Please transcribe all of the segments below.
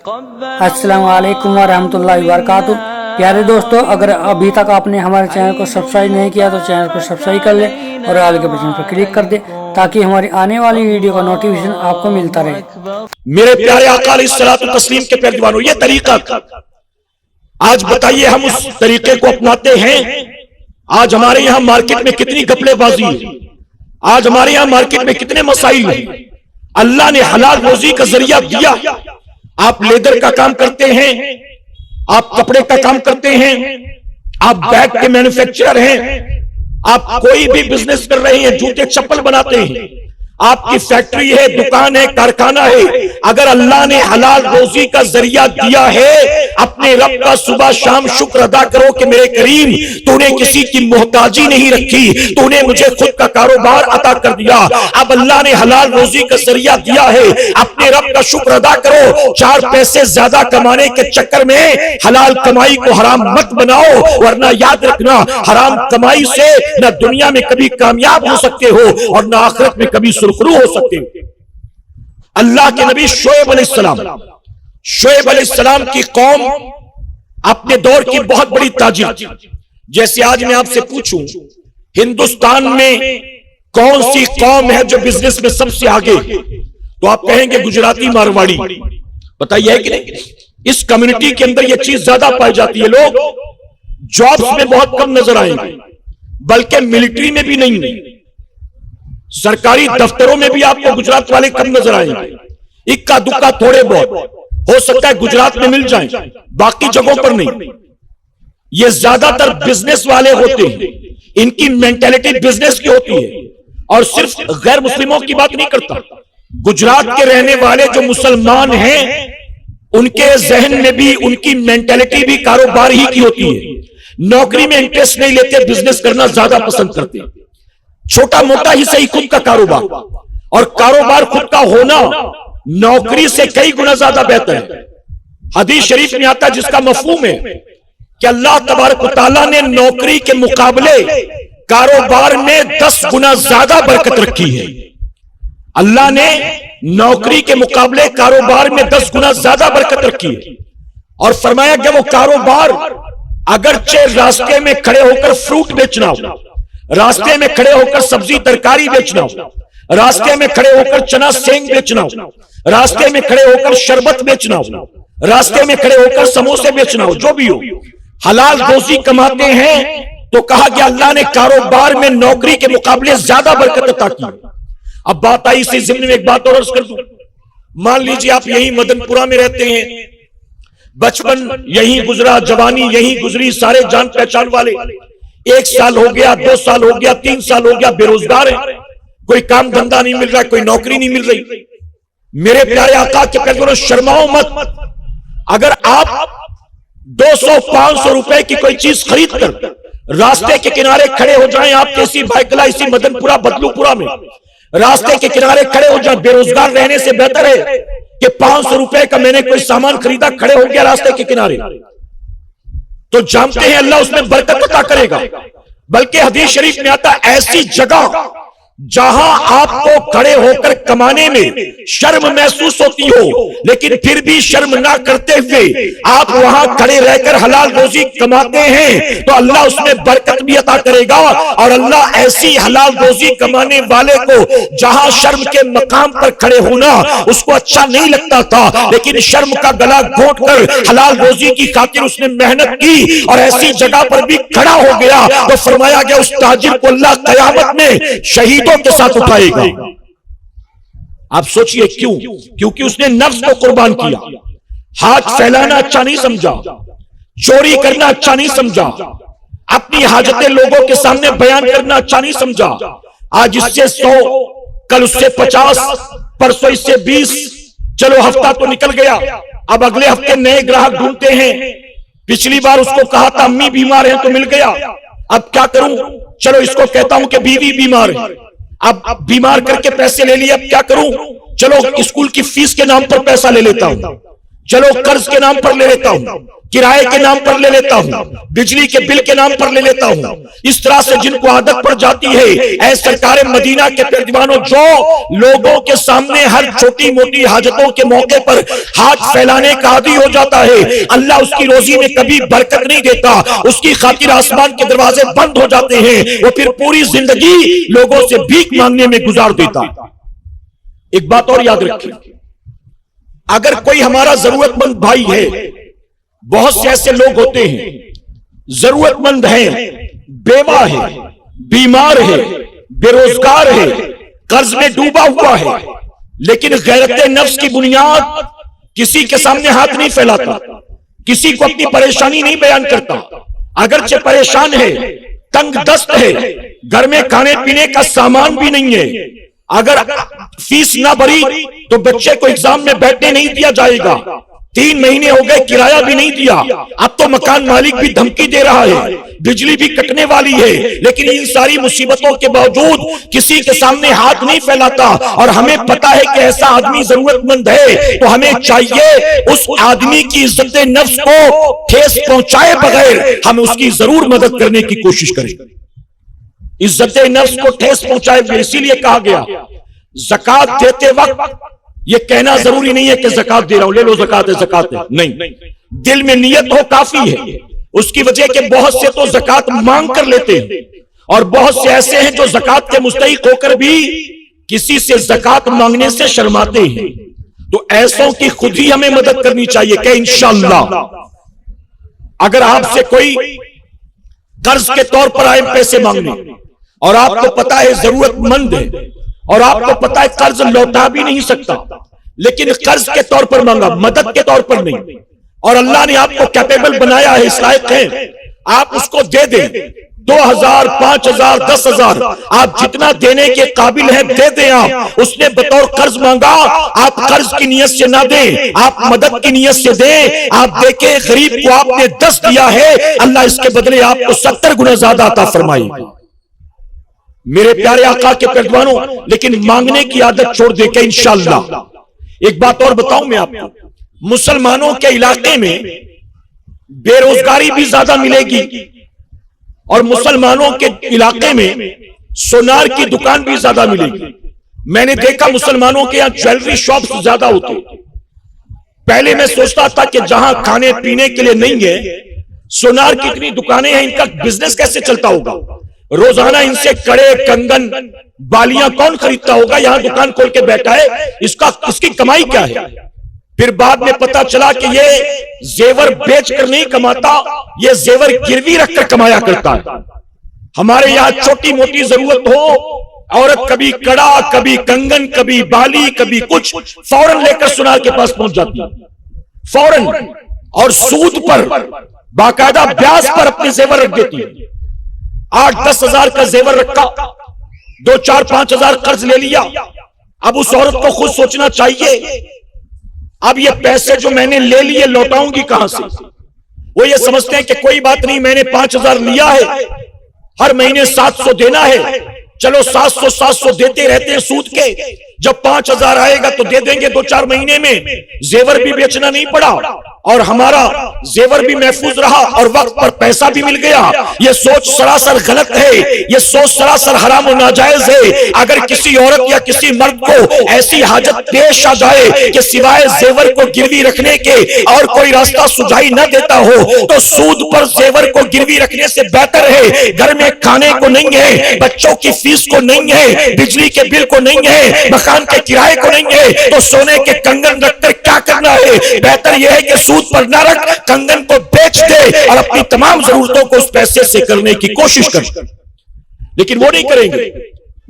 अस्सलाम वालेकुम वरहमतुल्लाहि वबरकातुह। प्यारे दोस्तों, अगर अभी तक आपने हमारे चैनल को सब्सक्राइब नहीं किया तो चैनल को सब्सक्राइब कर ले और आल के बटन पर क्लिक कर दे ताकि हमारी आने वाली वीडियो का नोटिफिकेशन आपको मिलता रहे। मेरे प्यारे आका अलैहिस्सलातु तस्लीम के प्यारे दीवानों, ये तरीका आज बताइए हम उस तरीके को अपनाते हैं? आज हमारे यहाँ मार्केट में कितनी घपलेबाजी है, आज हमारे यहाँ मार्केट में कितने मसाइल हैं। अल्लाह ने हलाल रोजी का जरिया दिया। आप लेदर का काम करते हैं, आप कपड़े का काम करते हैं, आप बैग के मैन्युफैक्चरर हैं, आप कोई भी बिजनेस कर रहे हैं, जूते चप्पल बनाते हैं, आपकी फैक्ट्री है, दुकान है, कारखाना है। अगर अल्लाह ने हलाल रोजी का जरिया दिया है, अपने रब का सुबह शाम शुक्र अदा करो कि मेरे करीम तूने किसी की मोहताजी नहीं रखी, तूने मुझे खुद का कारोबार अता कर दिया। अब अल्लाह ने हलाल रोजी का जरिया दिया है, अपने रब का शुक्र अदा करो। 4 पैसे ज्यादा कमाने के चक्कर में हलाल कमाई को हराम मत बनाओ, वरना याद रखना हराम कमाई से न दुनिया में कभी कामयाब हो सकते हो और न आखिरत में कभी सुरखरू हो सकते हो। अल्लाह के नबी शोएब अलैहिस्सलाम की कौम अपने दौर की बहुत बड़ी ताजिर थी। जैसे आज मैं आपसे पूछूं, हिंदुस्तान में कौन सी कौम है जो बिजनेस में सबसे आगे, तो आप कहेंगे गुजराती मारवाड़ी। बताइए है कि नहीं? इस कम्युनिटी के अंदर यह चीज ज्यादा पाई जाती है। लोग जॉब्स में बहुत कम नजर आएंगे, बल्कि मिलिट्री में भी नहीं, सरकारी दफ्तरों में भी आपको गुजरात वाले कम नजर आएंगे। इक्का दुक्का थोड़े बहुत हो सकता है गुजरात में मिल जाएं, बाकी जगहों पर नहीं। ये ज्यादातर बिजनेस वाले होते हैं, इनकी मेंटेलिटी बिजनेस की होती है। और सिर्फ गैर मुस्लिमों की बात नहीं करता, गुजरात के रहने वाले जो मुसलमान हैं उनके जहन में भी उनकी मेंटेलिटी भी कारोबार ही की होती है। नौकरी में इंटरेस्ट नहीं लेते, बिजनेस करना ज्यादा पसंद करते हैं। छोटा मोटा ही सही खुद का कारोबार, और कारोबार खुद का होना नौकरी से कई गुना ज्यादा बेहतर है। हदीस शरीफ में आता है जिसका मफहूम है कि अल्लाह तबारक व तआला ने नौकरी के मुकाबले कारोबार में 10 गुना ज्यादा बरकत रखी है। अल्लाह ने नौकरी के मुकाबले कारोबार में 10 गुना ज्यादा बरकत रखी है। और फरमाया कि वो कारोबार अगरचे रास्ते में खड़े होकर फ्रूट बेचना हो, रास्ते में खड़े होकर सब्जी तरकारी बेचना हो, रास्ते में खड़े होकर चना सेंग बेचना हो, रास्ते में खड़े होकर शरबत बेचना हो, रास्ते में खड़े होकर समोसे बेचना हो, जो भी हो, हलाल रोजी कमाते हैं तो कहा कि अल्लाह ने कारोबार में नौकरी के मुकाबले ज्यादा बरकत अता की। अब बात आई, इसी जिम्मे में एक बात और अर्ज कर दूं। मान लीजिए आप यही मदनपुरा में रहते हैं, बचपन यही गुजरा, जवानी यही गुजरी, सारे जान पहचान वाले, 1 साल हो गया, 2 साल हो गया, 3 साल हो गया, बेरोजगार है, कोई काम धंधा नहीं मिल रहा, कोई नौकरी नहीं मिल रही। मेरे प्यारे आका के पैगंबर, शर्माओ मत। अगर आप 200-500 रुपए की कोई चीज खरीद कर रास्ते के किनारे खड़े हो जाएं, आप कैसी भाईकला इसी मदनपुरा बदलूपुरा में रास्ते के किनारे खड़े हो जाएं, बेरोजगार रहने से बेहतर है कि 500 रुपए का मैंने कोई सामान खरीदा, खड़े हो गया रास्ते के किनारे, तो जानते हैं अल्लाह उसमें बरकत अता करेगा। बल्कि हदीस शरीफ में आता, ऐसी जगह जहां आपको खड़े होकर कमाने में शर्म महसूस होती हो, लेकिन फिर भी शर्म ना करते हुए आप वहां खड़े रहकर हलाल रोजी कमाते हैं, तो अल्लाह उसमें बरकत भी अता करेगा। और अल्लाह ऐसी हलाल रोजी कमाने वाले को जहां शर्म के मकाम पर खड़े होना उसको अच्छा नहीं लगता था, लेकिन शर्म का गला घोंट कर हलाल रोजी की खातिर उसने मेहनत की और ऐसी जगह पर भी खड़ा हो गया, तो फरमाया गया उस ताजिर को अल्लाह कयामत में शहीदों के साथ उठाएगा। आप सोचिए क्यों? क्योंकि उसने नफ्स को कुर्बान किया। हाथ फैलाना अच्छा नहीं समझा, चोरी करना अच्छा नहीं समझा, अपनी हाजतें लोगों के सामने बयान करना अच्छा नहीं समझा। आज इससे 100, कल उससे 50, परसों इससे 20, चलो हफ्ता तो निकल गया, अब अगले हफ्ते नए ग्राहक ढूंढते हैं। पिछली बार उसको कहा था अम्मी बीमार है तो मिल गया, अब क्या करूं, चलो इसको कहता हूं कि बीवी बीमार है, अब बीमार करके पैसे ले लिए, अब क्या करूं, चलो स्कूल की फीस के नाम पर पैसा ले लेता हूं। चलो कर्ज के नाम पर ले लेता हूं, किराए के नाम पर ले लेता हूं, बिजली के बिल के नाम पर ले लेता हूं। इस तरह से जिनको आदत पड़ जाती है, ऐ सरकारे मदीना के दीवानों, जो लोगों के सामने हर छोटी मोटी हाजतों के मौके पर हाथ फैलाने का आदी हो जाता है, अल्लाह उसकी रोजी में कभी बरकत नहीं देता, उसकी खातिर आसमान के दरवाजे बंद हो जाते हैं, वो फिर पूरी जिंदगी लोगों से भीख मांगने में गुजार देता। एक बात और याद रखिए, अगर कोई हमारा जरूरतमंद भाई है, बहुत से ऐसे लोग होते हैं जरूरतमंद हैं, बेवा है, बीमार है, बेरोजगार है, कर्ज में डूबा हुआ है, लेकिन गैरत नफ्स की बुनियाद किसी के सामने हाथ नहीं फैलाता, किसी को अपनी परेशानी नहीं बयान करता। अगरचे परेशान है, तंग दस्त है, घर में खाने पीने का सामान भी नहीं है, अगर फीस ना भरी तो बच्चे को एग्जाम में बैठने नहीं दिया जाएगा, 3 महीने हो गए किराया भी नहीं दिया, अब तो मकान मालिक भी धमकी दे रहा है, बिजली भी कटने वाली है, लेकिन इन सारी मुसीबतों के बावजूद किसी के सामने हाथ नहीं फैलाता। और हमें पता है कि ऐसा आदमी जरूरतमंद है, तो हमें चाहिए उस आदमी की इज्जत नफ्स को ठेस पहुंचाए बगैर हम उसकी जरूर मदद करने की कोशिश करें। इज्जत नफ्स को ठेस पहुंचाए, इसीलिए कहा गया ज़कात देते वक्त ये कहना जरूरी नहीं है कि ज़कात दे रहा हूं, ले लो ज़कात है, नहीं, दिल में नियत हो काफी है। उसकी वजह के बहुत से तो ज़कात मांग कर लेते हैं, और बहुत से ऐसे हैं जो ज़कात के मुस्तहिक होकर भी किसी से ज़कात मांगने से शर्माते हैं। तो ऐसों की खुद ही हमें मदद करनी चाहिए कि इंशाअल्लाह अगर आपसे कोई कर्ज के तौर पर आए पैसे मांगने, और आपको पता है जरूरतमंद है, और आपको पता है कर्ज लौटा भी नहीं सकता, लेकिन कर्ज के तौर पर मांगा, मदद के तौर पर नहीं, और अल्लाह ने आपको कैपेबल बनाया है, इस लायक है, आप उसको दे दें। 2000, 5000, 10,000 आप जितना देने के काबिल हैं दे दें। आप उसने बतौर कर्ज मांगा, आप कर्ज की नियत से ना दें, आप मदद की नियत से दें। आप देखें गरीब को आपने 10 दिया है, अल्लाह इसके बदले आपको 70 गुना ज्यादा अता फरमाएगा। मेरे प्यारे आका के पैगंबरों, लेकिन मांगने की आदत छोड़ दे के इंशाअल्लाह। एक बात और बताऊं मैं आपको, मुसलमानों के इलाके में बेरोजगारी भी ज्यादा मिलेगी, और मुसलमानों के इलाके में सोनार की दुकान भी ज्यादा मिलेगी। मैंने देखा मुसलमानों के यहां ज्वेलरी शॉप्स ज्यादा होते। पहले मैं सोचता था कि जहां खाने पीने के लिए नहीं है, सोनार की इतनी दुकानें हैं, इनका बिजनेस कैसे चलता होगा? रोजाना इनसे कड़े, कंगन, बालियां कौन खरीदता होगा? यहां दुकान खोल के बैठा है, इसकी कमाई क्या है? फिर बाद में पता चला कि ये जेवर बेच कर नहीं कमाता, ये जेवर गिरवी रखकर कमाया करता है। हमारे यहां छोटी मोटी जरूरत हो, औरत कभी कड़ा, कभी कंगन, कभी बाली, कभी कुछ, फौरन लेकर सुनार के पास पहुंच जाती है, फौरन, और सूद पर, बाकायदा ब्याज पर अपने जेवर रख देती है। 8-10 हजार का जेवर रखा, 2-4-5 हजार कर्ज ले लिया। अब उस औरत को खुद सोचना चाहिए, अब ये पैसे जो मैंने ले लिए लौटाऊंगी कहां से? वो ये समझते हैं कि कोई बात नहीं, मैंने 5,000 लिया है, हर महीने 700 देना है, चलो 700 देते रहते हैं सूद के, जब 5,000 आएगा तो दे देंगे 2-4 महीने में। जेवर भी बेचना नहीं पड़ा, और हमारा जेवर भी महफूज रहा, और वक्त पर पैसा भी मिल गया। ये सोच सरासर गलत है, ये सोच सरासर हराम और नाजायज है। अगर किसी औरत या किसी मर्द को ऐसी हाजत पेश आ जाए कि सिवाय जेवर को गिरवी रखने के और कोई रास्ता सुझाई न देता हो, तो सूद पर जेवर को गिरवी रखने से बेहतर है, घर में खाने को नहीं है, बच्चों की फीस को नहीं है, बिजली के बिल को नहीं है, मकान के किराए को नहीं है, तो सोने के कंगन रखकर क्या करना है? बेहतर यह है कि सूद पर न रख, कंगन को बेच दे और अपनी तमाम जरूरतों को उस पैसे से करने की कोशिश कर। लेकिन वो नहीं करेंगे,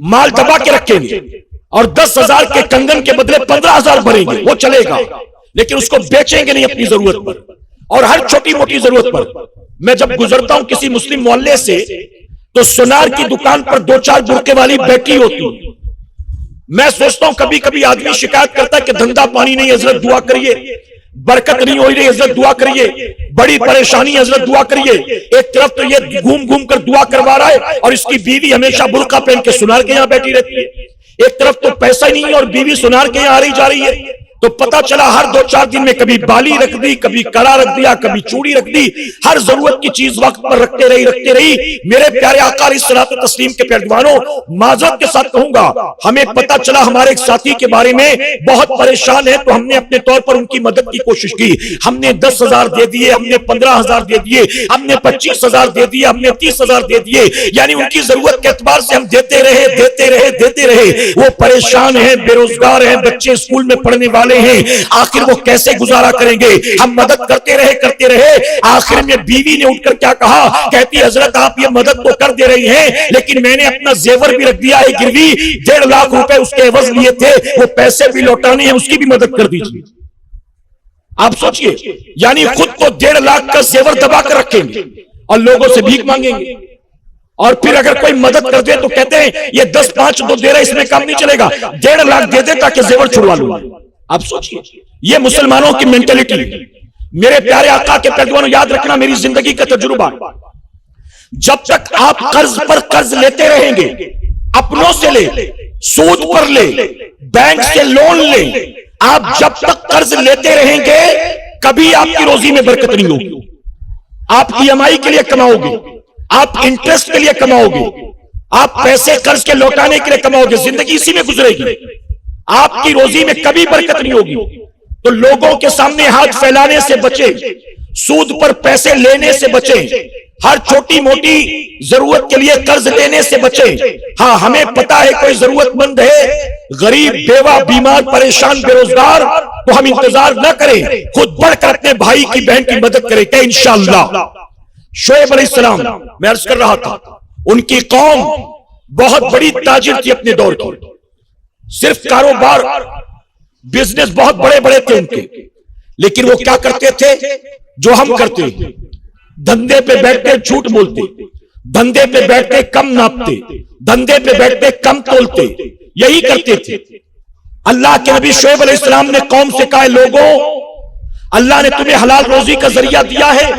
माल दबा के रखेंगे, और 10,000 के कंगन के बदले 15,000 भरेंगे, वो चलेगा, लेकिन उसको बेचेंगे नहीं अपनी जरूरत पर, और हर छोटी मोटी जरूरत पर। मैं जब गुजरता हूं किसी मुस्लिम मोहल्ले से, तो सोनार की दुकान पर 2-4 बुरके वाली बैठी होती। मैं सोचता हूं कभी कभी आदमी शिकायत करता है कि धंधा पानी नहीं, हजरत दुआ करिए, बरकत नहीं हो रही, हजरत दुआ करिए, बड़ी परेशानी, हजरत दुआ करिए। एक तरफ तो ये घूम घूम कर दुआ करवा रहा है, और इसकी बीवी हमेशा बुर्का पहन के सुनार के यहां बैठी रहती है। एक तरफ तो पैसा ही नहीं है और बीवी सुनार के यहां आ रही जा रही है। تو پتا چلا ہر 2-4 دن میں کبھی بالی رکھ دی، کبھی کڑا رکھ دیا، کبھی چوڑی رکھ دی، ہر ضرورت کی چیز وقت پر رکھتے رہی۔ میرے پیارے آقا علیہ الصلوۃ والتسلیم کے پیروانوں، معذرت کے ساتھ کہوں گا، ہمیں پتا چلا ہمارے ایک ساتھی کے بارے میں بہت پریشان ہے، تو ہم نے اپنے طور پر ان کی مدد کی کوشش کی۔ ہم نے 10,000 دے دیے، ہم نے 15,000 دے دیے، ہم نے 25,000 دے دیے، ہم نے 30,000 دے دیے، یعنی ان کی ضرورت کے اعتبار سے ہم دیتے رہے۔ وہ پریشان ہیں، بے روزگار ہیں، بچے اسکول میں پڑھنے والے ہیں، آخر وہ کیسے گزارا کریں گے؟ ہم مدد کرتے رہے۔ آخر میں بیوی نے اٹھ کر کیا کہا؟ کہتی حضرت آپ یہ مدد تو کر دے رہی ہیں، لیکن میں نے اپنا زیور بھی رکھ دیا ہے گروی، 1.5 لاکھ روپے اس کے عوض لیے تھے، وہ پیسے بھی لوٹانے ہیں، اس کی بھی مدد کر دیجیے۔ آپ سوچئے، یعنی خود کو 1.5 لاکھ کا زیور دبا کر رکھیں گے اور لوگوں سے بھیک مانگیں گے، اور پھر اگر کوئی مدد کر دے تو کہتے ہیں یہ 10-5 دے رہا ہے، اس میں کام نہیں چلے گا، 1.5 لاکھ دے دے تاکہ زیور چھڑوا لوں۔ آپ سوچئے، یہ مسلمانوں کی مینٹلٹی۔ میرے پیارے آقا کے پیروانوں، یاد رکھنا میری زندگی کا تجربہ، جب تک آپ قرض پر قرض لیتے رہیں گے، اپنوں سے لے، سود پر لے، بینک سے لون لے، آپ جب تک قرض لیتے رہیں گے کبھی آپ کی روزی میں برکت نہیں ہوگی۔ آپ EMI کے لیے کماؤ گے، آپ انٹرسٹ کے لیے کماؤ گے، آپ پیسے قرض کے لوٹانے کے لیے کماؤ گے، زندگی اسی میں گزرے گی، آپ کی روزی میں کبھی برکت نہیں ہوگی۔ تو لوگوں کے سامنے ہاتھ پھیلانے سے بچیں، سود پر پیسے لینے سے بچیں، ہر چھوٹی موٹی ضرورت کے لیے قرض لینے سے بچیں۔ ہاں ہمیں پتا ہے کوئی ضرورت مند ہے، غریب، بیوہ، بیمار، پریشان، بے روزگار، تو ہم انتظار نہ کریں، خود بڑھ کر اپنے بھائی کی بہن کی مدد کریں کہ انشاءاللہ۔ شعیب علیہ السلام، میں عرض کر رہا تھا، ان کی قوم بہت بڑی تاجر تھی اپنے دور کی، صرف کاروبار، بزنس بہت بڑے تھے ان کے، لیکن وہ کیا کرتے تھے جو ہم کرتے، دھندے پہ بیٹھتے جھوٹ بولتے، دھندے پہ بیٹھتے کم ناپتے، دھندے پہ بیٹھتے کم تولتے، یہی کرتے تھے۔ اللہ کے نبی شعیب علیہ السلام نے قوم سے کہا، لوگوں، اللہ نے تمہیں حلال روزی کا ذریعہ دیا ہے،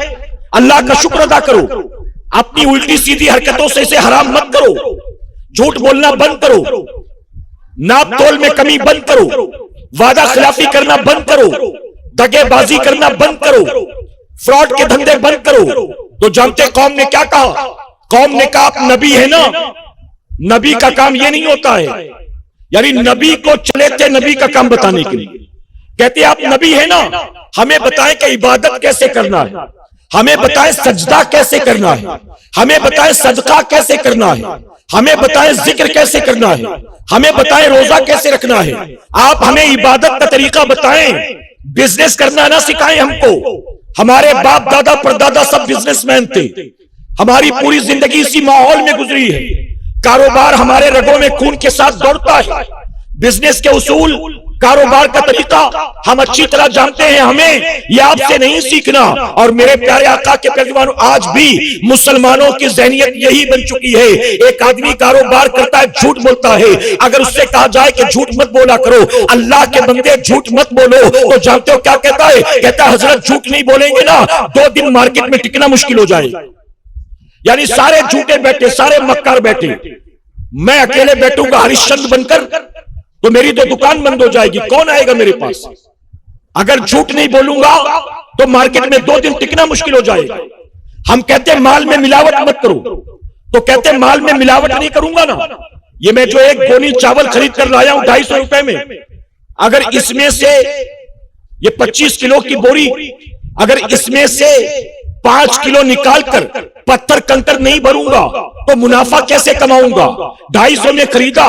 اللہ کا شکر ادا کرو، اپنی الٹی سیدھی حرکتوں سے اسے حرام مت کرو، جھوٹ بولنا بند کرو، ناپ تول میں کمی بند کرو، وعدہ خلافی کرنا بند کرو، دگے بازی کرنا بند کرو، فراڈ کے دھندے بند کرو۔ تو جانتے قوم نے کیا کہا؟ قوم نے کہا آپ نبی ہے نا، نبی کا کام یہ نہیں ہوتا ہے، یعنی نبی کو چلے تھے نبی کا کام بتانے کے لیے، کہتے آپ نبی ہے نا، ہمیں بتائیں کہ عبادت کیسے کرنا ہے، ہمیں بتائیں سجدہ کیسے کرنا ہے، ہمیں بتائیں صدقہ کیسے کرنا ہے، ہمیں بتائیں ذکر کیسے کرنا ہے، ہمیں بتائیں روزہ کیسے رکھنا ہے، آپ ہمیں عبادت کا طریقہ بتائیں، بزنس کرنا نہ سکھائیں ہم کو۔ ہمارے باپ دادا پردادا سب بزنس مین تھے، ہماری پوری زندگی اسی ماحول میں گزری ہے، کاروبار ہمارے رگوں میں خون کے ساتھ دوڑتا ہے، بزنس کے اصول، کاروبار کا طریقہ ہم اچھی طرح جانتے ہیں، ہمیں یہ آپ سے نہیں سیکھنا۔ اور میرے پیارے آقا کے پیروانوں، آج بھی مسلمانوں کی ذہنیت یہی بن چکی ہے، ایک آدمی کاروبار کرتا ہے، جھوٹ بولتا ہے، اگر اس سے کہا جائے کہ جھوٹ مت بولا کرو، اللہ کے بندے جھوٹ مت بولو، تو جانتے ہو کیا کہتا ہے؟ کہتا ہے حضرت جھوٹ نہیں بولیں گے نا 2 دن مارکیٹ میں ٹکنا مشکل ہو جائے، یعنی سارے جھوٹے بیٹھے، سارے مکار بیٹھے، میں اکیلے بیٹھوں گا ہریش چندر بن کر تو میری تو دکان بند ہو جائے گی، کون آئے گا میرے پاس؟ اگر جھوٹ نہیں بولوں گا تو مارکیٹ میں 2 دن ٹکنا مشکل ہو جائے گا۔ ہم کہتے ہیں مال میں ملاوٹ مت کرو، تو کہتے ہیں مال میں ملاوٹ نہیں کروں گا نا، یہ میں جو 1 گونی چاول خرید کر لایا ہوں 250 روپے میں، اگر اس میں سے یہ 25 کلو کی بوری، اگر اس میں سے 5 کلو نکال کر پتھر کنکر نہیں بھروں گا تو منافع کیسے کماؤں گا؟ 250 میں خریدا،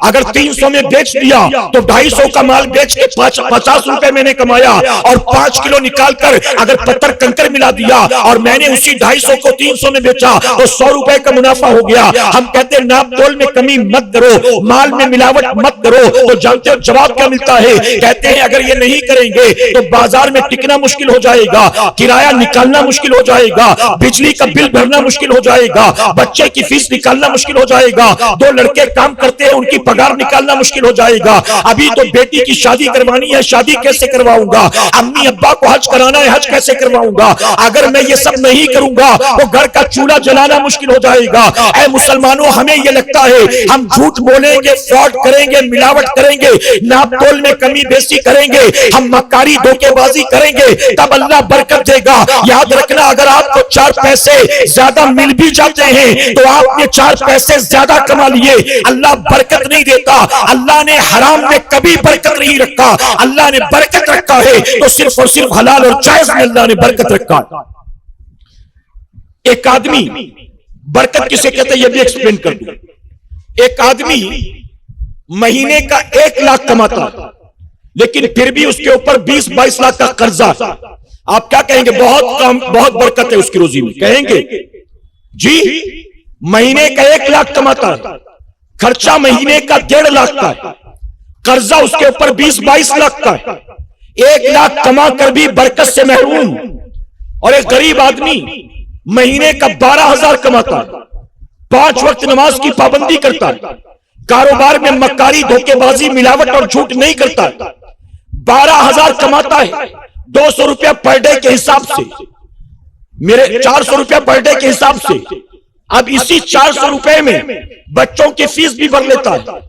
اگر 300 میں بیچ دیا تو 250 کا مال بیچ کے 50 روپے میں نے کمایا، اور 5 کلو نکال کر اگر پتھر کنکر ملا دیا اور میں نے اسی 250 کو 300 میں بیچا تو 100 روپے کا منافع ہو گیا۔ ہم کہتے ہیں ناپ تول میں کمی مت کرو، مال میں ملاوٹ مت کرو، تو جانتے ہو جواب کیا ملتا ہے؟ کہتے ہیں اگر یہ نہیں کریں گے تو بازار میں ٹکنا مشکل ہو جائے گا، کرایہ نکالنا مشکل ہو جائے گا, बिजली का बिल भरना मुश्किल हो जाएगा, बच्चे की फीस निकालना मुश्किल हो जाएगा, 2 लड़के काम करते हैं उनकी पगार निकालना मुश्किल हो जाएगा, अभी तो बेटी की शादी करवानी है, शादी कैसे करवाऊंगा, अम्मी अब्बा को हज कराना है, हज कैसे करवाऊंगा, अगर मैं ये सब नहीं करूंगा तो घर का चूल्हा जलाना मुश्किल हो जाएगा। ऐ मुसलमानों, हमें ये लगता है हम झूठ बोलेंगे, फ्रॉड करेंगे, मिलावट करेंगे, नाप तोल में कमी बेसी करेंगे, हम मक्कारी धोखेबाजी करेंगे, तब अल्लाह बरकत देगा। याद रखना, अगर आपको 4 पैसे ज्यादा मिल भी जाते हैं तो आपने 4 पैसे ज्यादा कमा लिए, अल्लाह बरकत नहीं देता। अल्लाह ने हराम में कभी बरकत नहीं रखा, अल्लाह ने बरकत रखा है तो सिर्फ और सिर्फ हलाल और जायज में अल्लाह ने बरकत रखा। एक आदमी, बरकत किसे कहते हैं ये भी एक्सप्लेन कर दूं। एक आदमी महीने का 1 लाख कमाता है, लेकिन फिर भी उसके ऊपर 20-22 लाख का कर्जा। आप क्या कहेंगे? बहुत कम, बहुत बरकत है उसकी रोजी में, कहेंगे जी? महीने का 1 लाख कमाता है, खर्चा महीने का 1.5 लाख का है, कर्जा उसके ऊपर 20-22 लाख का है, 1 लाख कमा कर भी बरकत से महरूम। और एक गरीब आदमी महीने का 12,000 कमाता है, 5 वक्त नमाज की पाबंदी करता है, कारोबार में मक्कारी धोखेबाजी मिलावट और झूठ नहीं करता है, 12,000 कमाता है, 200 रुपया पर डे के हिसाब से, मेरे 400 रुपया पर डे के हिसाब से। अब इसी 400 रुपए में बच्चों की फीस भी भर लेता है,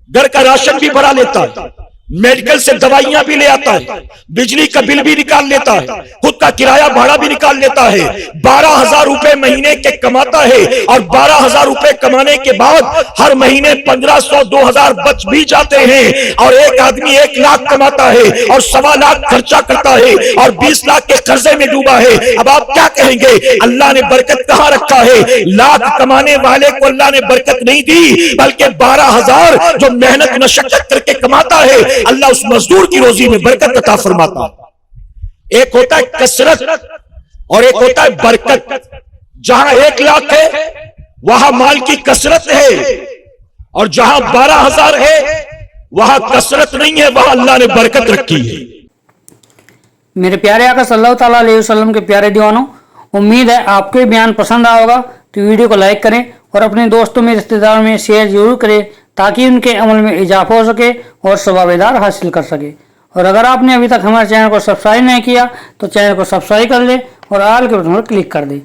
घर का राशन भी भरा लेता है, मेडिकल से दवाइयां भी ले आता है, बिजली का बिल भी निकाल लेता है, खुद का किराया भाड़ा भी निकाल लेता है। 12,000 रुपए महीने के कमाता है, और 12,000 रुपए कमाने के बाद हर महीने 1,500 2,000 बच भी जाते हैं। और एक आदमी 1 लाख कमाता है और 1.25 लाख खर्चा करता है और 20 लाख के कर्जे में डूबा है। अब आप क्या कहेंगे? अल्लाह ने बरकत कहां रखा है? लाख कमाने वाले को अल्लाह ने बरकत नहीं दी, बल्कि 12,000 जो मेहनत मशक्कत करके कमाता है, अल्लाह उस मजदूर की रोजी में बरकत अता फरमाता है। एक होता है कसरत और एक होता है बरकत। जहां 1 लाख है वहां माल की कसरत है, और जहां 12,000 है वहां कसरत नहीं है, वहां अल्लाह ने बरकत रखी है। मेरे प्यारे आका सल्लल्लाहु ताला अलैहि वसल्लम के प्यारे दीवानों, उम्मीद है आपको ये बयान पसंद आया होगा। तो वीडियो को लाइक करें और अपने दोस्तों में, रिश्तेदारों में शेयर जरूर करें, ताकि उनके अमल में इजाफा हो सके और सवाबेदार हासिल कर सके। और अगर आपने अभी तक हमारे चैनल को सब्सक्राइब नहीं किया तो चैनल को सब्सक्राइब कर लें और आल के बटन पर क्लिक कर दें,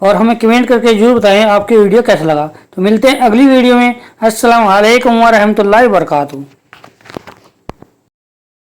और हमें कमेंट करके जरूर बताएं आपकी वीडियो कैसा लगा। तो मिलते हैं अगली वीडियो में। अस्सलाम वालेकुम व रहमतुल्लाहि व बरकातहू।